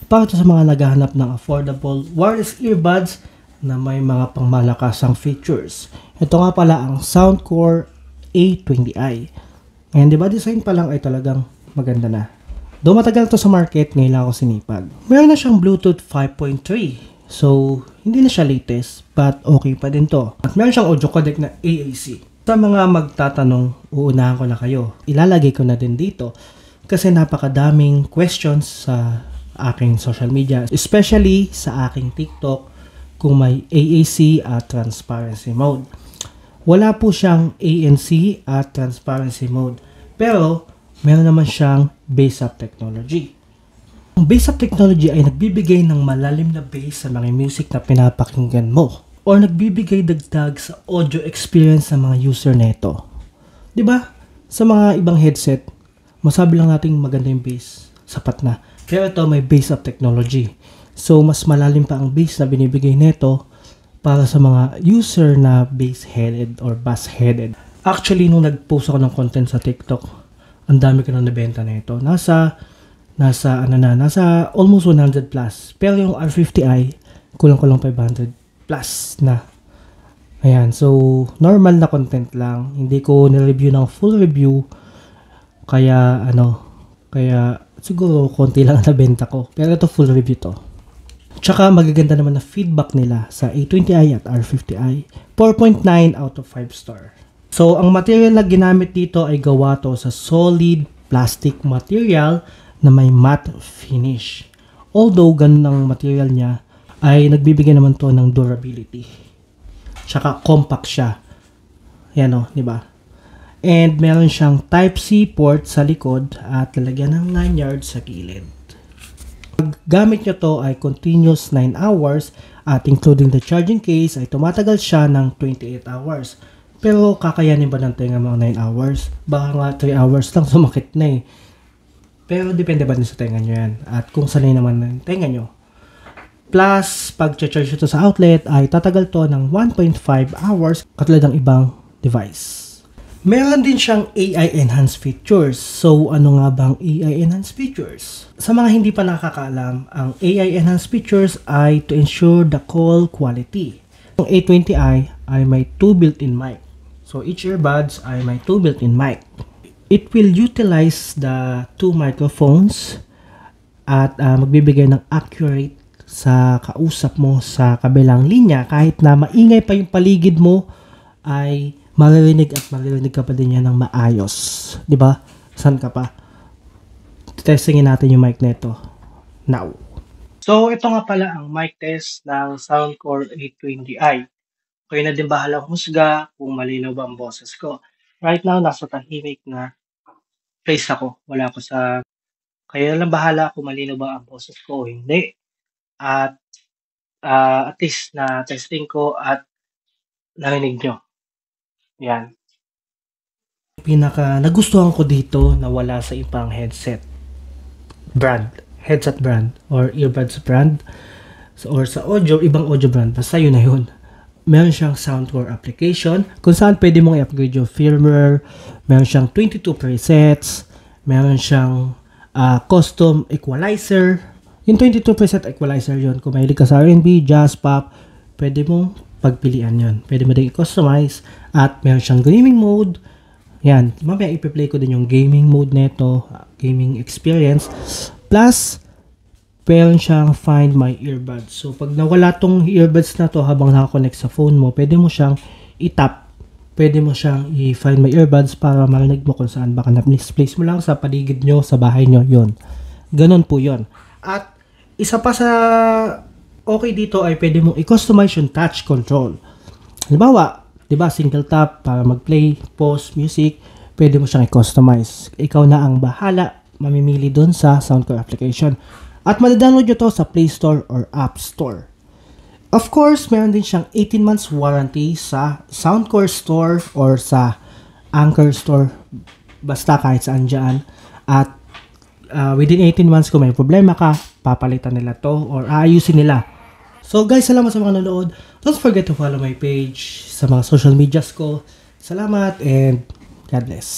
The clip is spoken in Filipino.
para ito sa mga naghahanap ng affordable wireless earbuds na may mga pangmalakasang features. Ito nga pala ang Soundcore A20i. And diba design pa lang ay talagang maganda na. Though matagal to sa market, ngayon lang ako sinipag. Meron na siyang Bluetooth 5.3. So, hindi na siya latest, but okay pa din to. At meron siyang audio codec na AAC. Sa mga magtatanong, uunahan ko na kayo. Ilalagay ko na din dito kasi napakadaming questions sa aking social media, especially sa aking TikTok kung may AAC at transparency mode. Wala po siyang ANC at transparency mode, pero meron naman siyang bass-up technology. Ang bass-up technology ay nagbibigay ng malalim na bass sa mga music na pinapakinggan mo or nagbibigay dagdag sa audio experience ng mga user neto. 'Di ba? Sa mga ibang headset, masabi lang natin maganda yung bass, sapat na. Pero ito may bass-up technology. So, mas malalim pa ang bass na binibigay nito para sa mga user na bass-headed or bass-headed. Actually, nung nag-post ako ng content sa TikTok, ang dami ko na nabenta na ito. Nasa almost 100 plus. Pero yung R50i, kulang-kulang 500 plus na. Ayan, so normal na content lang. Hindi ko nireview ng full review. Kaya siguro konti lang nabenta ko. Pero ito full review to. Tsaka magaganda naman na feedback nila sa A20i at R50i. 4.9 out of 5 star. So ang material na ginamit dito ay gawa to sa solid plastic material na may matte finish. Although ganun ang material niya, ay nagbibigay naman to ng durability. Tsaka compact siya. Yan o, di ba? And meron siyang Type-C port sa likod at lalagyan ng lanyard sa gilid. Pag gamit nyo to ay continuous 9 hours at including the charging case ay tumatagal siya ng 28 hours. Pero kakayanin ba ng tenga mga 9 hours? Baka nga 3 hours lang sumakit na eh. Pero depende ba din sa tenga nyo yan at kung sanay naman ng tenga nyo. Plus, pag charge ito sa outlet ay tatagal to ng 1.5 hours katulad ng ibang device. Meron din siyang AI enhanced features. So, ano nga bang AI enhanced features? Sa mga hindi pa nakakaalam, ang AI enhanced features ay to ensure the call quality. Ang A20i ay may 2 built-in mic. So, each earbuds ay may 2 built-in mic. It will utilize the 2 microphones at magbibigay ng accurate sa kausap mo sa kabilang linya. Kahit na maingay pa yung paligid mo ay maririnig ka pa din yan ng maayos. Diba? San ka pa? Testingin natin yung mic nito. Now. So, ito nga pala ang mic test ng Soundcore A20i. Kayo na din bahala husga kung malinaw ba ang boses ko. Right now, nasa tahimik na place ako. Wala ako sa... Kayo na lang bahala kung malinaw ba ang boses ko o hindi. At least na testing ko at narinig nyo. Yan. Pinaka nagustuhan ko dito na wala sa ibang headset brand or earbuds brand or sa audio, ibang audio brand. Basta yun na yun. Meron siyang Soundcore application kung saan pwede mong i-upgrade yung firmware. Meron siyang 22 presets. Meron siyang custom equalizer. Yung 22 preset equalizer yun. Kung mahilig ka sa R&B, jazz, pop, pwede mong pagpilian yun. Pwede mo din i-customize. At meron siyang gaming mode. Yan. Mamaya ipi-play ko din yung gaming mode neto. Gaming experience. Plus, meron siyang Find My Earbuds. So, pag nawala tong earbuds na to habang nakakonect sa phone mo, pwede mo siyang i-tap. Pwede mo siyang i-Find My Earbuds para marinig mo kung saan baka na-misplace mo lang sa paligid nyo, sa bahay nyo. Yun. Ganon po yun. At isa pa sa okay dito ay pwede mong i-customize yung touch control. Halimbawa, diba, single tap para mag-play, pause, music, pwede mo siyang i-customize. Ikaw na ang bahala, mamimili dun sa Soundcore application. At madadownload nyo to sa Play Store or App Store. Of course, meron din siyang 18 months warranty sa Soundcore Store or sa Anchor Store. Basta kahit saan dyan. At within 18 months kung may problema ka, papalitan nila to or aayusin nila. So guys, salamat sa mga nanonood. Don't forget to follow my page sa mga social medias ko. Salamat and God bless.